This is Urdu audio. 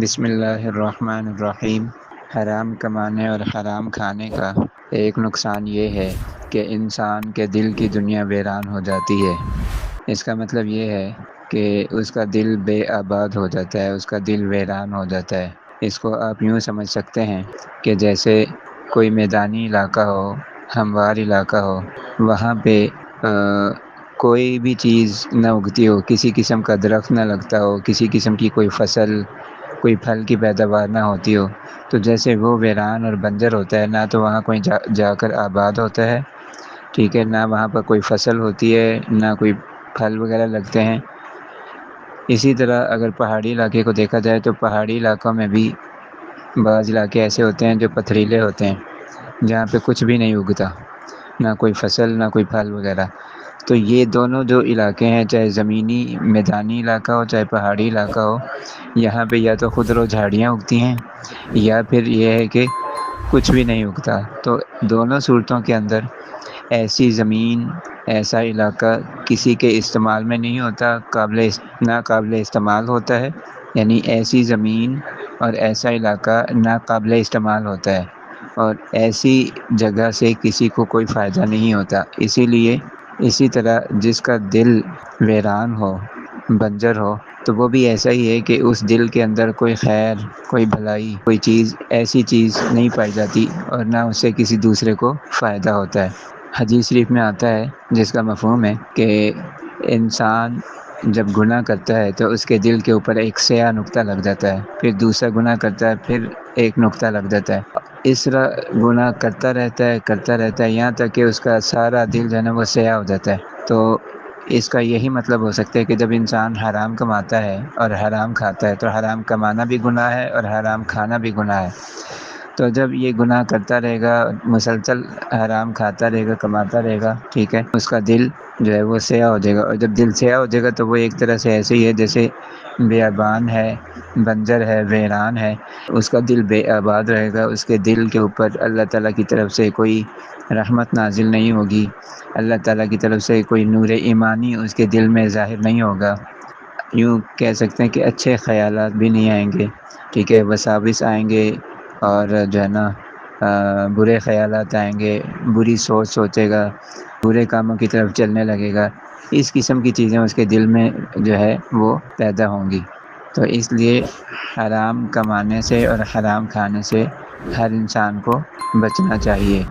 بسم اللہ الرحمن الرحیم۔ حرام کمانے اور حرام کھانے کا ایک نقصان یہ ہے کہ انسان کے دل کی دنیا ویران ہو جاتی ہے۔ اس کا مطلب یہ ہے کہ اس کا دل بے آباد ہو جاتا ہے، اس کا دل ویران ہو جاتا ہے۔ اس کو آپ یوں سمجھ سکتے ہیں کہ جیسے کوئی میدانی علاقہ ہو، ہموار علاقہ ہو، وہاں پہ کوئی بھی چیز نہ اگتی ہو، کسی قسم کا درخت نہ لگتا ہو، کسی قسم کی کوئی فصل، کوئی پھل کی پیداوار نہ ہوتی ہو، تو جیسے وہ ویران اور بنجر ہوتا ہے، نہ تو وہاں کوئی جا کر آباد ہوتا ہے، ٹھیک ہے، نہ وہاں پر کوئی فصل ہوتی ہے، نہ کوئی پھل وغیرہ لگتے ہیں۔ اسی طرح اگر پہاڑی علاقے کو دیکھا جائے تو پہاڑی علاقوں میں بھی بعض علاقے ایسے ہوتے ہیں جو پتھریلے ہوتے ہیں، جہاں پہ کچھ بھی نہیں اگتا، نہ کوئی فصل نہ کوئی پھل وغیرہ۔ تو یہ دونوں جو علاقے ہیں، چاہے زمینی میدانی علاقہ ہو چاہے پہاڑی علاقہ ہو، یہاں پہ یا تو خضر و جھاڑیاں اگتی ہیں یا پھر یہ ہے کہ کچھ بھی نہیں اگتا۔ تو دونوں صورتوں کے اندر ایسی زمین، ایسا علاقہ کسی کے استعمال میں نہیں ہوتا، ناقابل استعمال ہوتا ہے، یعنی ایسی زمین اور ایسا علاقہ ناقابل استعمال ہوتا ہے، اور ایسی جگہ سے کسی کو کوئی فائدہ نہیں ہوتا۔ اسی طرح جس کا دل ویران ہو، بنجر ہو، تو وہ بھی ایسا ہی ہے کہ اس دل کے اندر کوئی خیر، کوئی بھلائی، کوئی چیز، ایسی چیز نہیں پائی جاتی، اور نہ اس سے کسی دوسرے کو فائدہ ہوتا ہے۔ حدیث شریف میں آتا ہے، جس کا مفہوم ہے کہ انسان جب گناہ کرتا ہے تو اس کے دل کے اوپر ایک سیاہ نقطہ لگ جاتا ہے، پھر دوسرا گناہ کرتا ہے، پھر ایک نقطہ لگ جاتا ہے، اس طرح گناہ کرتا رہتا ہے یہاں تک کہ اس کا سارا دل جو ہے نا وہ سیاہ ہو جاتا ہے۔ تو اس کا یہی مطلب ہو سکتا ہے کہ جب انسان حرام کماتا ہے اور حرام کھاتا ہے، تو حرام کمانا بھی گناہ ہے اور حرام کھانا بھی گناہ ہے۔ تو جب یہ گناہ کرتا رہے گا، مسلسل حرام کھاتا رہے گا، کماتا رہے گا، ٹھیک ہے، اس کا دل جو ہے وہ سیاہ ہو جائے گا، اور جب دل سیاہ ہو جائے گا تو وہ ایک طرح سے ایسے ہی ہے جیسے بیابان ہے، بنجر ہے، ویران ہے، اس کا دل بے آباد رہے گا، اس کے دل کے اوپر اللہ تعالیٰ کی طرف سے کوئی رحمت نازل نہیں ہوگی، اللہ تعالیٰ کی طرف سے کوئی نور ایمانی اس کے دل میں ظاہر نہیں ہوگا، یوں کہہ سکتے ہیں کہ اچھے خیالات بھی نہیں آئیں گے، ٹھیک ہے، وساوس آئیں گے، اور جو ہے نا برے خیالات آئیں گے، بری سوچ سوچے گا، برے کاموں کی طرف چلنے لگے گا، اس قسم کی چیزیں اس کے دل میں جو ہے وہ پیدا ہوں گی۔ تو اس لیے حرام کمانے سے اور حرام کھانے سے ہر انسان کو بچنا چاہیے۔